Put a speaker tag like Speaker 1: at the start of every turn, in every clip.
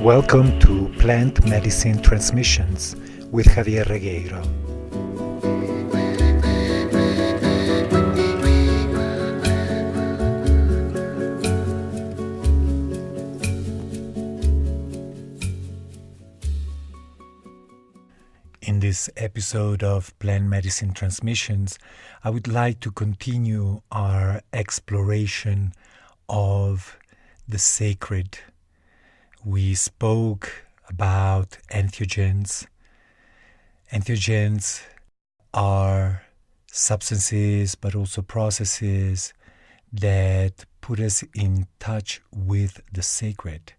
Speaker 1: Welcome to Plant Medicine Transmissions with Javier Regueiro. In this episode of Plant Medicine Transmissions, I would like to continue our exploration of the sacred. We spoke about entheogens. Entheogens are substances but also processes that put us in touch with the sacred.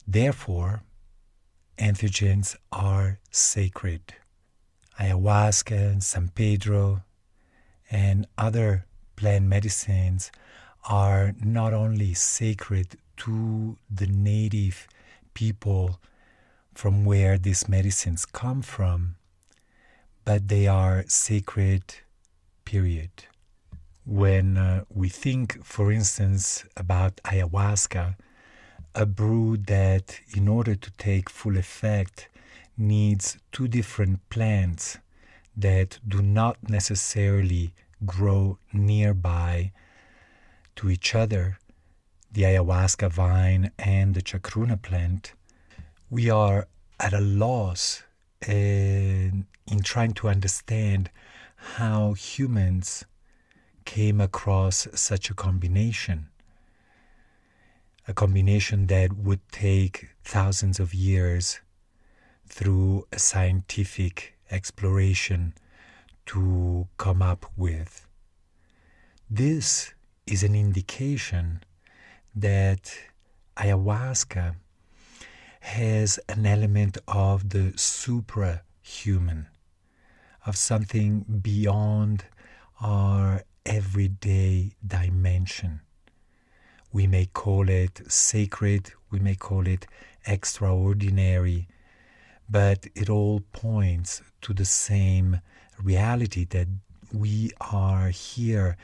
Speaker 1: Therefore, entheogens are sacred. Ayahuasca and San Pedro and other plant medicines are not only sacred to the native people from where these medicines come from, but they are sacred, period. When we think, for instance, about ayahuasca, a brew that, in order to take full effect, needs two different plants that do not necessarily grow nearby to each other, the ayahuasca vine and the chacruna plant, we are at a loss in trying to understand how humans came across such a combination. A combination that would take thousands of years through a scientific exploration to come up with. This is an indication that ayahuasca has an element of the suprahuman, of something beyond our everyday dimension. We may call it sacred, we may call it extraordinary, but it all points to the same reality that we are here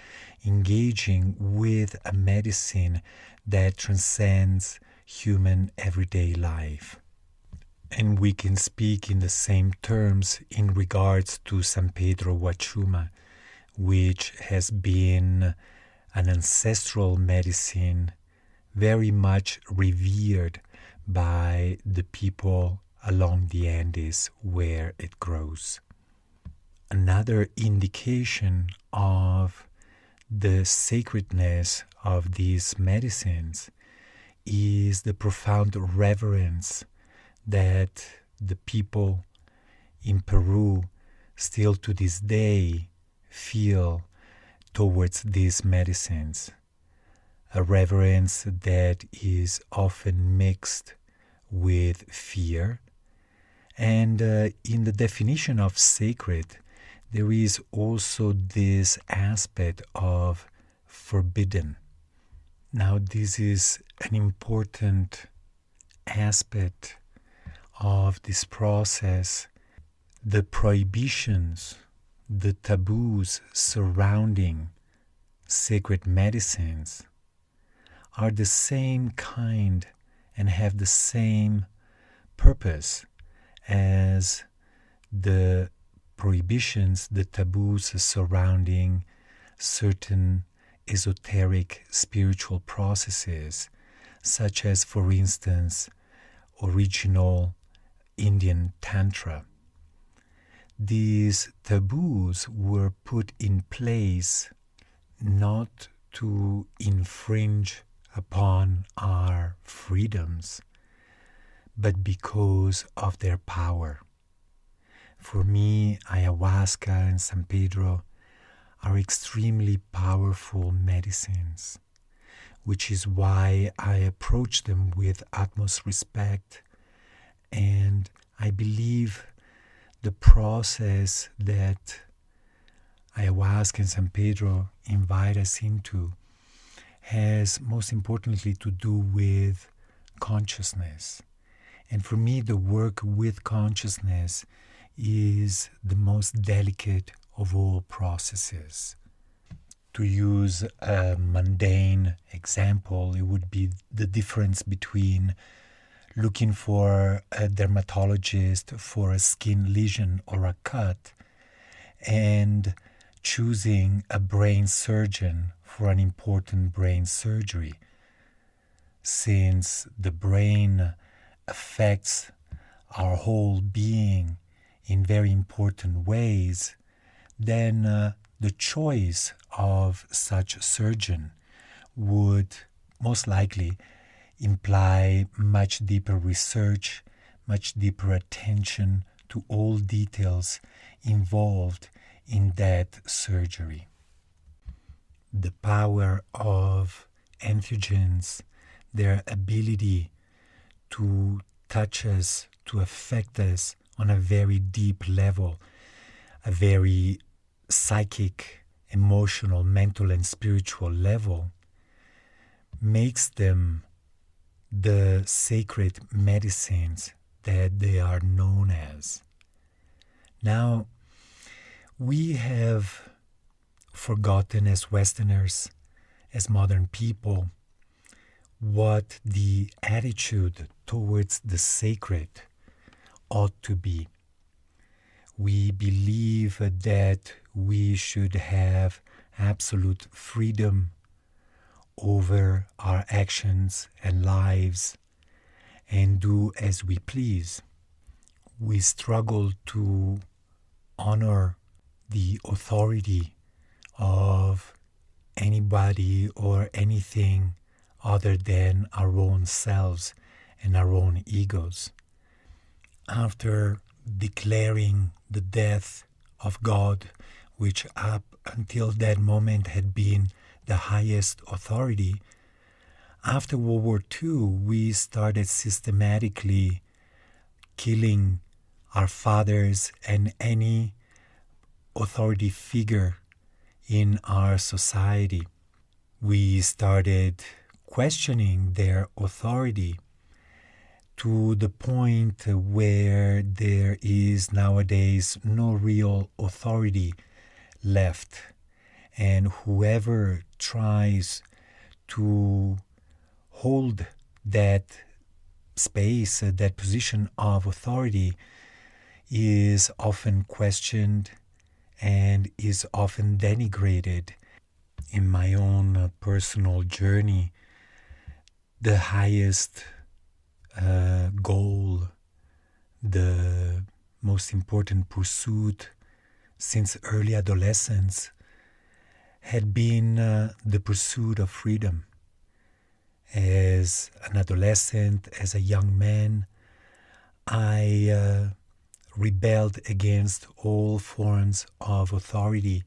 Speaker 1: engaging with a medicine that transcends human everyday life. And we can speak in the same terms in regards to San Pedro Huachuma, which has been an ancestral medicine very much revered by the people along the Andes where it grows. Another indication of the sacredness of these medicines is the profound reverence that the people in Peru still to this day feel towards these medicines. A reverence that is often mixed with fear. And in the definition of sacred, there is also this aspect of forbidden. Now, this is an important aspect of this process. The prohibitions, the taboos surrounding sacred medicines are the same kind and have the same purpose as the prohibitions, the taboos surrounding certain esoteric spiritual processes, such as, for instance, original Indian Tantra. These taboos were put in place not to infringe upon our freedoms, but because of their power. For me, ayahuasca and San Pedro are extremely powerful medicines, which is why I approach them with utmost respect. And I believe the process that ayahuasca and San Pedro invite us into has most importantly to do with consciousness. And for me, the work with consciousness is the most delicate of all processes. To use a mundane example, it would be the difference between looking for a dermatologist for a skin lesion or a cut, and choosing a brain surgeon for an important brain surgery. Since the brain affects our whole being in very important ways, then the choice of such a surgeon would most likely imply much deeper research, much deeper attention to all details involved in that surgery. The power of entheogens, their ability to touch us, to affect us on a very deep level, a very psychic, emotional, mental, and spiritual level, makes them the sacred medicines that they are known as. Now, we have forgotten as Westerners, as modern people, what the attitude towards the sacred ought to be. We believe that we should have absolute freedom over our actions and lives and do as we please. We struggle to honor the authority of anybody or anything other than our own selves and our own egos. After declaring the death of God, which up until that moment had been the highest authority, after World War II, we started systematically killing our fathers and any authority figure in our society. We started questioning their authority to the point where there is nowadays no real authority left. And whoever tries to hold that space, that position of authority, is often questioned and is often denigrated. In my own personal journey, the highest goal, the most important pursuit since early adolescence had been the pursuit of freedom. As an adolescent, as a young man, I rebelled against all forms of authority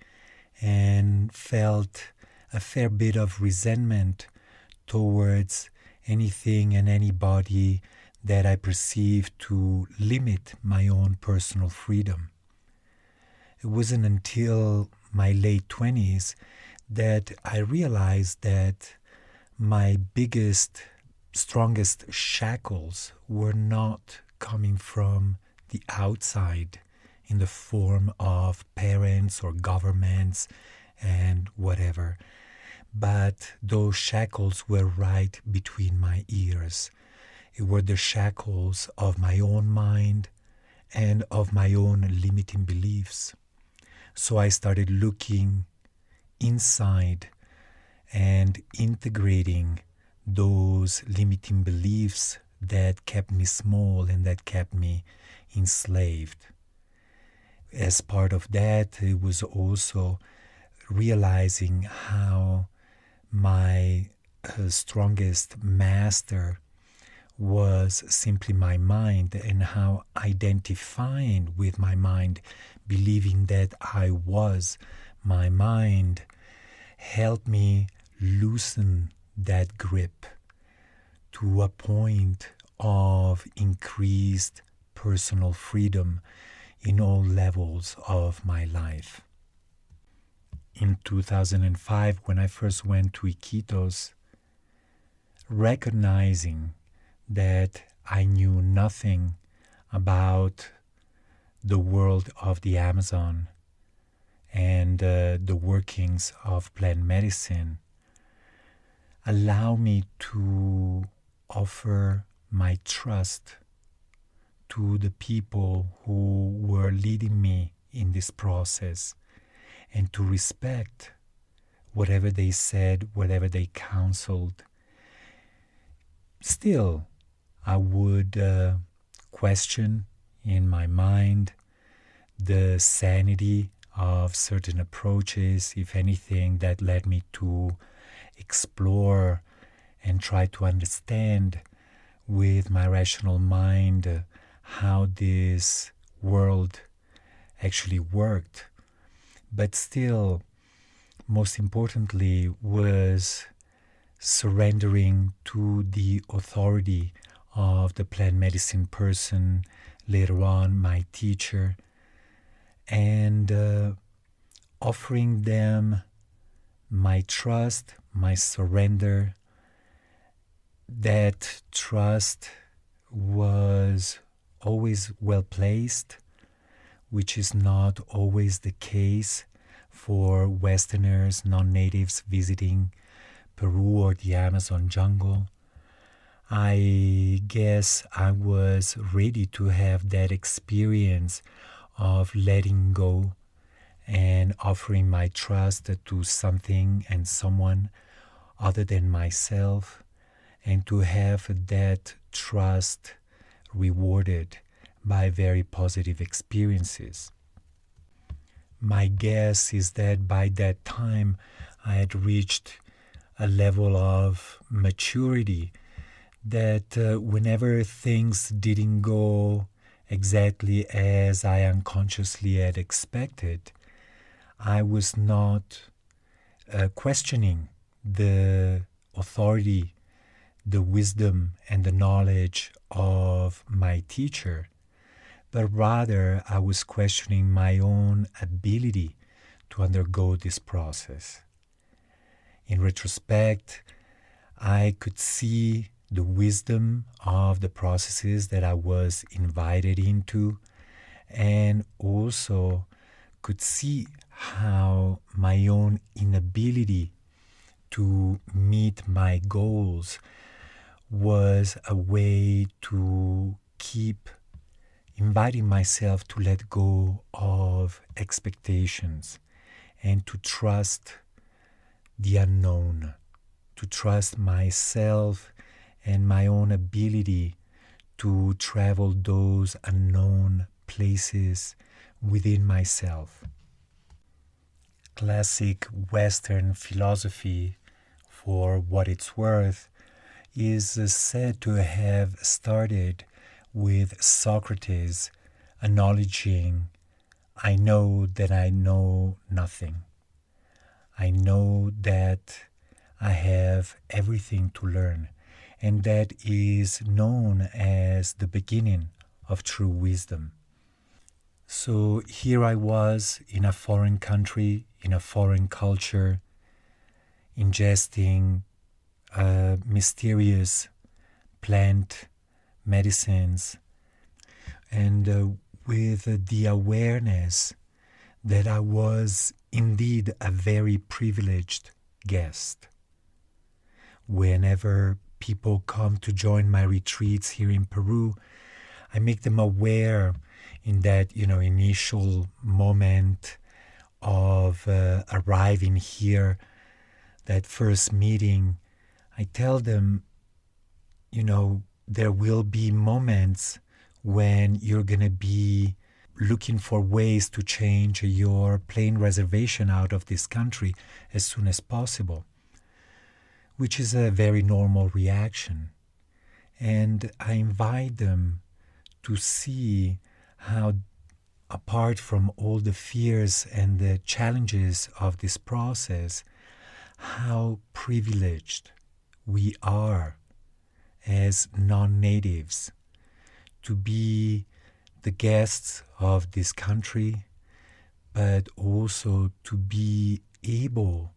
Speaker 1: and felt a fair bit of resentment towards anything and anybody that I perceived to limit my own personal freedom. It wasn't until my late 20s that I realized that my biggest, strongest shackles were not coming from the outside in the form of parents or governments and whatever, but those shackles were right between my ears. It were the shackles of my own mind and of my own limiting beliefs. So I started looking inside and integrating those limiting beliefs that kept me small and that kept me enslaved. As part of that, it was also realizing how my strongest master was simply my mind, and how identifying with my mind, believing that I was my mind, helped me loosen that grip to a point of increased personal freedom in all levels of my life. In 2005, when I first went to Iquitos, recognizing that I knew nothing about the world of the Amazon and the workings of plant medicine, allow me to offer my trust to the people who were leading me in this process, and to respect whatever they said, whatever they counseled. Still, I would question in my mind the sanity of certain approaches, if anything, that led me to explore and try to understand with my rational mind how this world actually worked. But still, most importantly, was surrendering to the authority of the plant medicine person, later on my teacher, and offering them my trust, my surrender. That trust was always well placed, which is not always the case for Westerners, non-natives visiting Peru or the Amazon jungle. I guess I was ready to have that experience of letting go and offering my trust to something and someone other than myself, and to have that trust rewarded by very positive experiences. My guess is that by that time I had reached a level of maturity that whenever things didn't go exactly as I unconsciously had expected, I was not questioning the authority, the wisdom, and the knowledge of my teacher, but rather I was questioning my own ability to undergo this process. In retrospect, I could see the wisdom of the processes that I was invited into, and also could see how my own inability to meet my goals was a way to keep inviting myself to let go of expectations and to trust the unknown, to trust myself and my own ability to travel those unknown places within myself. Classic Western philosophy, for what it's worth, is said to have started with Socrates acknowledging, "I know that I know nothing. I know that I have everything to learn," and that is known as the beginning of true wisdom. So here I was in a foreign country, in a foreign culture, ingesting mysterious plant medicines, and with the awareness that I was indeed a very privileged guest. Whenever people come to join my retreats here in Peru, I make them aware in that, initial moment of arriving here, that first meeting. I tell them, there will be moments when you're going to be looking for ways to change your plane reservation out of this country as soon as possible, which is a very normal reaction. And I invite them to see how, apart from all the fears and the challenges of this process, how privileged we are as non-natives to be the guests of this country, but also to be able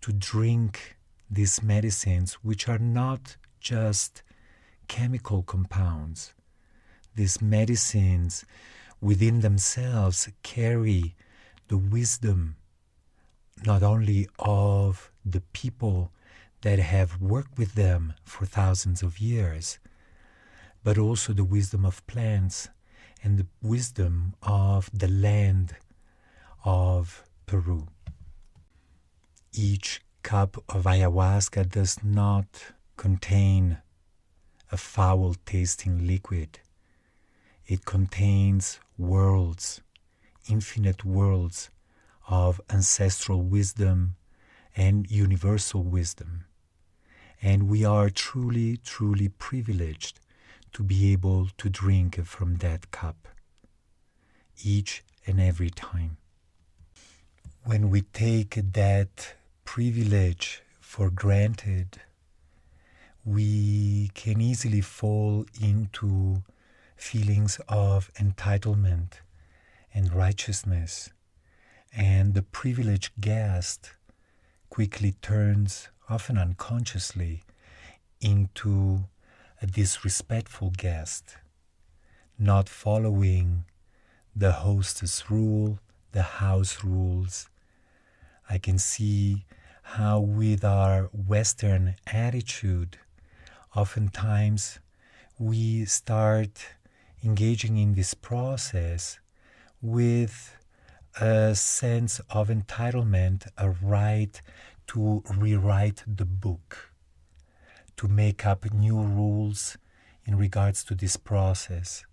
Speaker 1: to drink these medicines, which are not just chemical compounds. These medicines within themselves carry the wisdom not only of the people that have worked with them for thousands of years, but also the wisdom of plants and the wisdom of the land of Peru. Each cup of ayahuasca does not contain a foul-tasting liquid. It contains worlds, infinite worlds of ancestral wisdom and universal wisdom. And we are truly, truly privileged to be able to drink from that cup each and every time. When we take that privilege for granted, we can easily fall into feelings of entitlement and righteousness, and the privileged guest quickly turns, often unconsciously, into a disrespectful guest, not following the hostess rule, the house rules. I can see how with our Western attitude, oftentimes we start engaging in this process with a sense of entitlement, a right to rewrite the book, to make up new rules in regards to this process.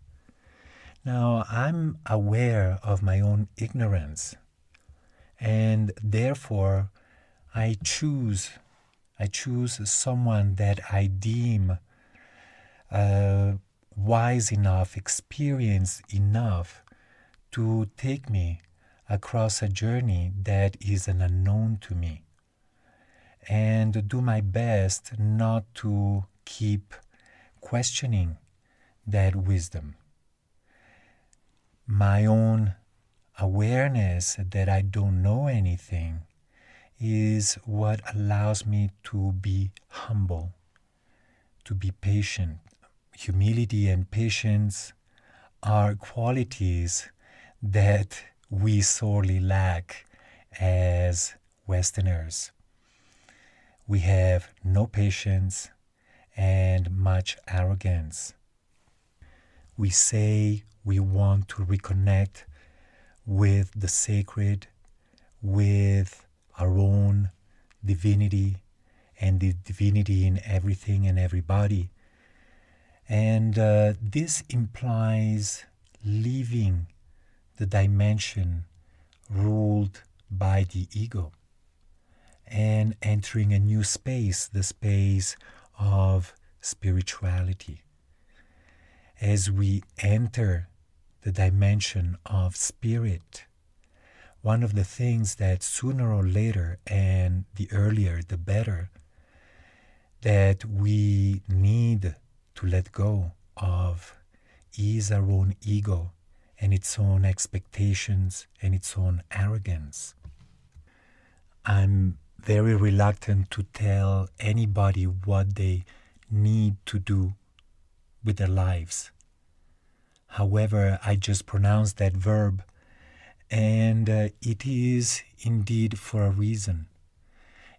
Speaker 1: Now, I'm aware of my own ignorance, and therefore I choose someone that I deem wise enough, experienced enough to take me across a journey that is an unknown to me, and do my best not to keep questioning that wisdom. My own awareness that I don't know anything is what allows me to be humble, to be patient. Humility and patience are qualities that we sorely lack as Westerners. We have no patience and much arrogance. We say we want to reconnect with the sacred, with our own divinity and the divinity in everything and everybody. And this implies leaving the dimension ruled by the ego and entering a new space, the space of spirituality. As we enter the dimension of spirit, one of the things that sooner or later, and the earlier the better, that we need to let go of is our own ego and its own expectations and its own arrogance. I'm very reluctant to tell anybody what they need to do with their lives. However, I just pronounced that verb, and it is indeed for a reason.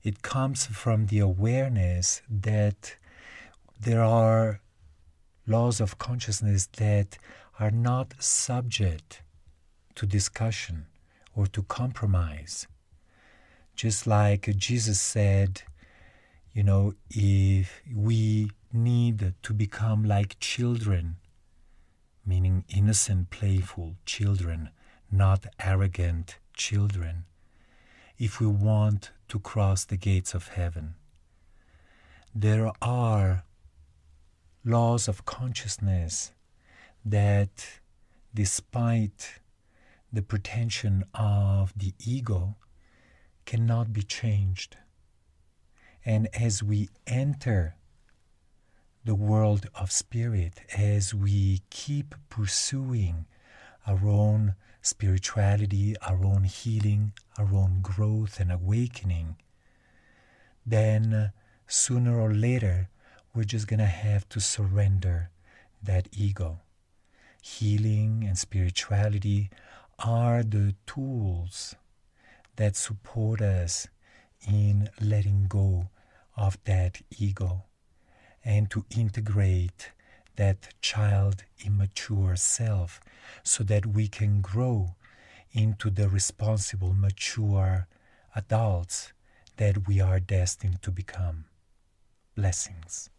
Speaker 1: It comes from the awareness that there are laws of consciousness that are not subject to discussion or to compromise. Just like Jesus said, if we need to become like children, meaning innocent, playful children, not arrogant children, if we want to cross the gates of heaven, there are laws of consciousness that, despite the pretension of the ego, cannot be changed. And as we enter the world of spirit, as we keep pursuing our own spirituality, our own healing, our own growth and awakening, then sooner or later we're just going to have to surrender that ego. Healing and spirituality are the tools that support us in letting go of that ego and to integrate that child immature self so that we can grow into the responsible, mature adults that we are destined to become. Blessings.